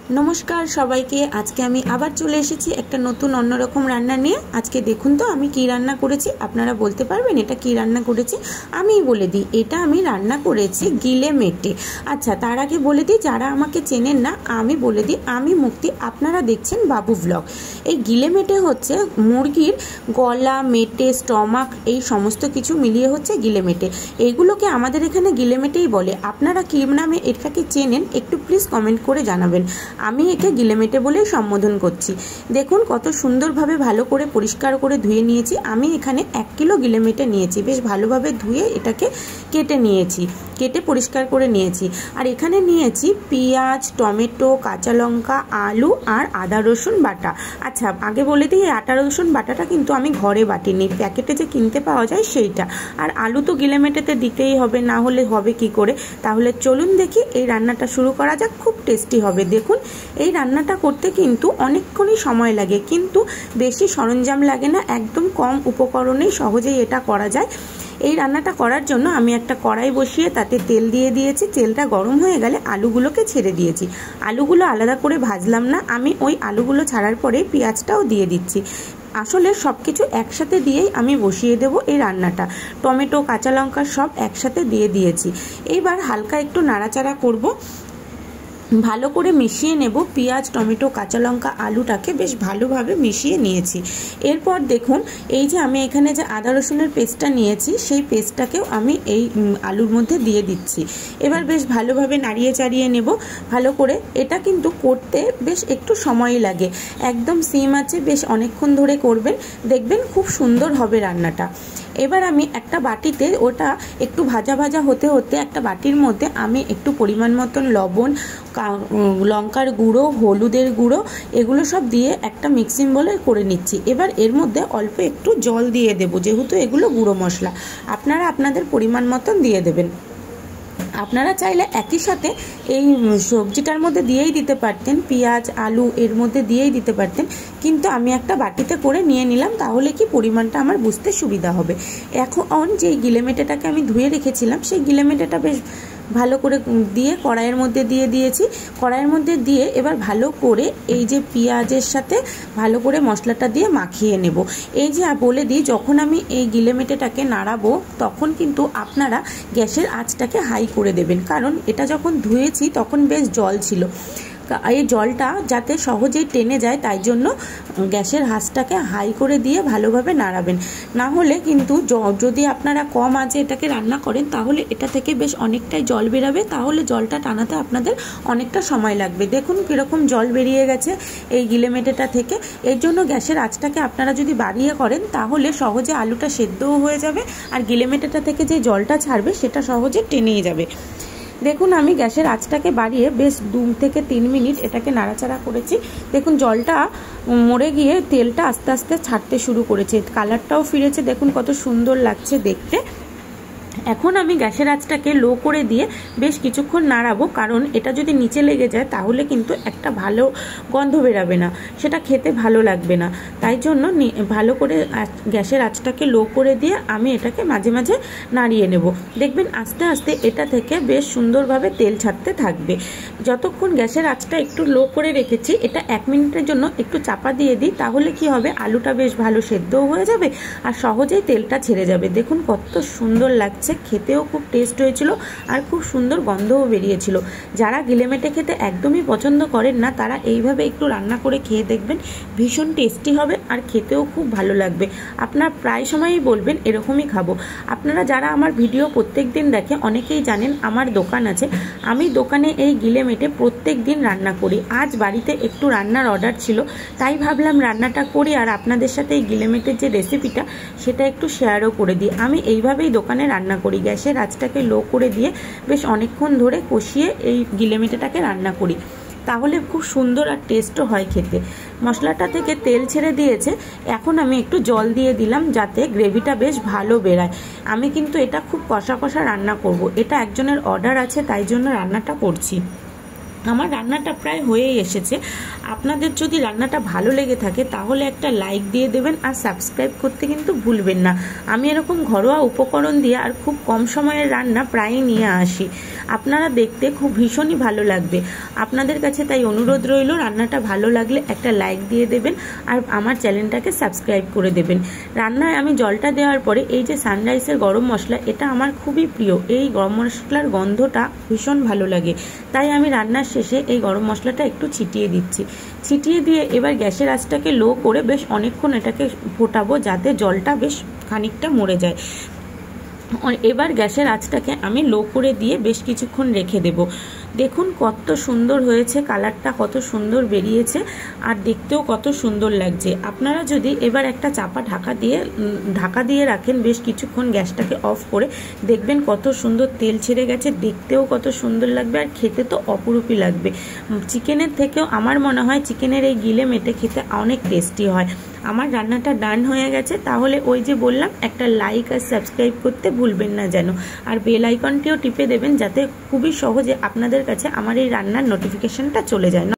नमस्कार सबाइके आज के आमी आबार चले एसेछि एकटा नतून अन्यरकम रान्ना निये। आज के देखुन तो आमी कि रान्ना करेछि, आपनारा बोलते पारबेन एटा कि रान्ना करेछि। आमी बोले दिई एटा आमी रान्ना करेछि गिले मेटे। अच्छा तार आगे बोले दिई जारा आमाके चेनेन ना आमी बोले दिई आमी मुक्ति, आपनारा देखछेन बाबू ब्लग। এই গিলে মেটে হচ্ছে মুরগির গলা মেটে স্টমাক এই সমস্ত কিছু মিলিয়ে হচ্ছে গিলে মেটে। এইগুলোকে আমাদের এখানে গিলে মেটেই বলে। আপনারা কি নামে এটাকে চেনেন একটু প্লিজ কমেন্ট করে জানাবেন। আমি একে গিলে মেটে বলেই সম্বোধন করছি। দেখুন কত সুন্দরভাবে ভালো করে পরিষ্কার করে ধুয়ে নিয়েছি। আমি এখানে 1 কিলো গিলে মেটে নিয়েছি, বেশ ভালোভাবে ধুয়ে এটাকে কেটে নিয়েছি, কেটে পরিষ্কার করে নিয়েছি। আর এখানে নিয়েছি পেঁয়াজ, টমেটো, কাঁচা লঙ্কা, আলু আর আদা রসুন বাটা। আচ্ছা আগে বলে দিই আদা রসুন বাটাটা কিন্তু আমি ঘরে বাটিনি, প্যাকেটে যে কিনতে পাওয়া যায় সেইটা। আর আলু তো গিলে মেটেতে দিতেই হবে, না হলে হবে কি করে। তাহলে চলুন দেখি এই রান্নাটা শুরু করা যাক, খুব টেস্টি হবে। দেখুন এই রান্নাটা করতে কিন্তু অনেকক্ষণই সময় লাগে, কিন্তু বেশি সরঞ্জাম লাগে না, একদম কম উপকরণেই সহজেই এটা করা যায়। এই রান্নাটা করার জন্য আমি একটা কড়াই বসিয়ে তাতে তেল দিয়ে দিয়েছি। তেলটা গরম হয়ে গেলে আলুগুলোকে ছেড়ে দিয়েছি। আলুগুলো আলাদা করে ভাজলাম না, আমি ওই আলুগুলো ছাড়ার পরে পেঁয়াজটাও দিয়ে দিচ্ছি। আসলে সব কিছু একসাথে দিয়েই আমি বসিয়ে দেব এই রান্নাটা। টমেটো, কাঁচা লঙ্কা সব একসাথে দিয়ে দিয়েছি। এইবার হালকা একটু নাড়াচাড়া করব, ভালো করে মিশিয়ে নেব। পেঁয়াজ, টমেটো, কাঁচা লঙ্কা, আলুটাকে বেশ ভালোভাবে মিশিয়ে নিয়েছি। এরপর দেখুন এই যে আমি এখানে যে আদা রসুনের পেস্টটা নিয়েছি সেই পেস্টটাকেও আমি এই আলুর মধ্যে দিয়ে দিচ্ছি। এবার বেশ ভালোভাবে নাড়িয়ে চাড়িয়ে নেব ভালো করে। এটা কিন্তু করতে বেশ একটু সময় লাগে, একদম সিম আছে, বেশ অনেকক্ষণ ধরে করবেন, দেখবেন খুব সুন্দর হবে রান্নাটা। এবার আমি একটা বাটিতে ওটা একটু ভাজা ভাজা হতে হতে একটা বাটির মধ্যে আমি একটু পরিমাণ মতন লবণ, লঙ্কার গুঁড়ো, হলুদের গুঁড়ো এগুলো সব দিয়ে একটা মিক্সিং বলে করে নিচ্ছি। এবার এর মধ্যে অল্প একটু জল দিয়ে দেব, যেহেতু এগুলো গুঁড়ো মশলা, আপনারা আপনাদের পরিমাণ মতন দিয়ে দেবেন। আপনারা চাইলে একই সাথে এই সবজিটার মধ্যে দিয়েই দিতে পারতেন, পেঁয়াজ আলু এর মধ্যে দিয়েই দিতে পারতেন, কিন্তু আমি একটা বাটিতে করে নিয়ে নিলাম, তাহলে কি পরিমাণটা আমার বুঝতে সুবিধা হবে। এখন যে গিলে মেটেটাকে আমি ধুয়ে রেখেছিলাম সেই গিলে মেটেটা বেশ ভালো করে দিয়ে কড়াইয়ের মধ্যে দিয়ে দিয়েছি। কড়াইয়ের মধ্যে দিয়ে এবার ভালো করে এই যে পেঁয়াজের সাথে ভালো করে মশলাটা দিয়ে মাখিয়ে নেব। এই যে বলে দিই যখন আমি এই গিলে মেটেটাকে নাড়াবো তখন কিন্তু আপনারা গ্যাসের আঁচটাকে হাই করে দেবেন, কারণ এটা যখন ধুয়েছি তখন বেশ জল ছিল। এই জলটা যাতে সহজেই টেনে যায় তাই জন্য গ্যাসের আঁচটাকে হাই করে দিয়ে ভালোভাবে নাড়াবেন। না হলে কিন্তু যদি আপনারা কম আঁচে এটাকে রান্না করেন তাহলে এটা থেকে বেশ অনেকটাই জল বেরাবে, তাহলে জলটা টানাতে আপনাদের অনেকটা সময় লাগবে। দেখুন কীরকম জল বেরিয়ে গেছে এই গিলে মেটেটা থেকে। এর জন্য গ্যাসের আঁচটাকে আপনারা যদি বাড়িয়ে করেন তাহলে সহজে আলুটা সেদ্ধও হয়ে যাবে, আর গিলে মেটেটা থেকে যে জলটা ছাড়বে সেটা সহজে টেনেই যাবে। দেখুন আমি গ্যাসের আঁচটাকে বাড়িয়ে বেশ 2 থেকে 3 মিনিট এটাকে নাড়াচাড়া করেছি। দেখুন জলটা মরে গিয়ে তেলটা আস্তে আস্তে ছাড়তে শুরু করেছে, কালারটাও ফিরেছে, দেখুন কত সুন্দর লাগছে দেখতে। এখন আমি গ্যাসের আঁচটাকে লো করে দিয়ে বেশ কিছুক্ষণ নাড়াবো, কারণ এটা যদি নিচে লেগে যায় তাহলে কিন্তু একটা ভালো গন্ধ বেরাবে না, সেটা খেতে ভালো লাগবে না। তাই জন্য ভালো করে গ্যাসের আঁচটাকে লো করে দিয়ে আমি এটাকে মাঝে মাঝে নাড়িয়ে নেব। দেখবেন আস্তে আস্তে এটা থেকে বেশ সুন্দরভাবে তেল ছাড়তে থাকবে। যতক্ষণ গ্যাসের আঁচটা একটু লো করে রেখেছি, এটা 1 মিনিটের জন্য একটু চাপা দিয়ে দিই, তাহলে কি হবে আলুটা বেশ ভালো সেদ্ধও হয়ে যাবে আর সহজেই তেলটা ছেড়ে যাবে। দেখুন কত সুন্দর লাগছে, খেতেও খুব টেস্ট হয়েছিল আর খুব সুন্দর গন্ধও বেরিয়েছিল। যারা গিলে মেটে খেতে একদমই পছন্দ করেন না তারা এইভাবে একটু রান্না করে খেয়ে দেখবেন, ভীষণ টেস্টি হবে আর খেতেও খুব ভালো লাগবে। আপনার প্রায় সময়ই বলবেন এরকমই খাবো। আপনারা যারা আমার ভিডিও প্রত্যেক দিন দেখে অনেকেই জানেন আমার দোকান আছে, আমি দোকানে এই গিলে মেটে প্রত্যেক দিন রান্না করি। আজ বাড়িতে একটু রান্নার অর্ডার ছিল, তাই ভাবলাম রান্নাটা করি আর আপনাদের সাথে এই গিলে মেটের যে রেসিপিটা সেটা একটু শেয়ারও করে দিই। আমি এইভাবেই দোকানে রান্না করি, গ্যাসের আঁচটাকে লো করে দিয়ে বেশ অনেকক্ষণ ধরে কষিয়ে এই গিলে মেটেটাকে রান্না করি, তাহলে খুব সুন্দর আর টেস্টও হয় খেতে। মশলাটা থেকে তেল ছেড়ে দিয়েছে, এখন আমি একটু জল দিয়ে দিলাম যাতে গ্রেভিটা বেশ ভালো বেরায়। আমি কিন্তু এটা খুব কষা কষা রান্না করব, এটা একজনের অর্ডার আছে তাই জন্য রান্নাটা করছি। আমার রান্নাটা প্রায় হয়েই এসেছে। আপনাদের যদি রান্নাটা ভালো লেগে থাকে তাহলে একটা লাইক দিয়ে দেবেন আর সাবস্ক্রাইব করতে কিন্তু ভুলবেন না। আমি এরকম ঘরোয়া উপকরণ দিয়ে আর খুব কম সময়ের রান্না প্রায়ই নিয়ে আসি, আপনারা দেখতে খুব ভীষণই ভালো লাগবে। আপনাদের কাছে তাই অনুরোধ রইল, রান্নাটা ভালো লাগলে একটা লাইক দিয়ে দেবেন আর আমার চ্যানেলটাকে সাবস্ক্রাইব করে দেবেন। রান্নায় আমি জলটা দেওয়ার পরে এই যে সানরাইসের গরম মশলা, এটা আমার খুবই প্রিয়। এই গরম মশলার গন্ধটা ভীষণ ভালো লাগে, তাই আমি রান্নার শেষে এই গরম মশলাটা একটু ছিটিয়ে দিচ্ছি। ছিটিয়ে দিয়ে এবার গ্যাসের আঁচটাকে লো করে বেশ অনেকক্ষণ এটাকে ফোটাবো, যাতে জলটা বেশ খানিকটা মরে যায়। এবার গ্যাসের আঁচটাকে আমি লো করে দিয়ে বেশ কিছুক্ষণ রেখে দেব। দেখুন কত সুন্দর হয়েছে, কালারটা কত সুন্দর বেরিয়েছে আর দেখতেও কত সুন্দর লাগছে। আপনারা যদি এবার একটা চাপা ঢাকা দিয়ে রাখেন বেশ কিছুক্ষণ, গ্যাসটাকে অফ করে, দেখবেন কত সুন্দর তেল ছেড়ে গেছে, দেখতেও কত সুন্দর লাগবে আর খেতে তো অপরূপই লাগবে। চিকেনের থেকেও আমার মনে হয় চিকেনের এই গিলে মেটে খেতে অনেক টেস্টি হয়। আমার রান্নাটা ডান হয়ে গেছে, তাহলে ওই যে বললাম একটা লাইক আর সাবস্ক্রাইব করতে ভুলবেন না যেন, আর বেল আইকনটিও টিপে দেবেন যাতে খুবই সহজে আপনাদের কাছে আমার এই রান্নার নোটিফিকেশনটা চলে যায়।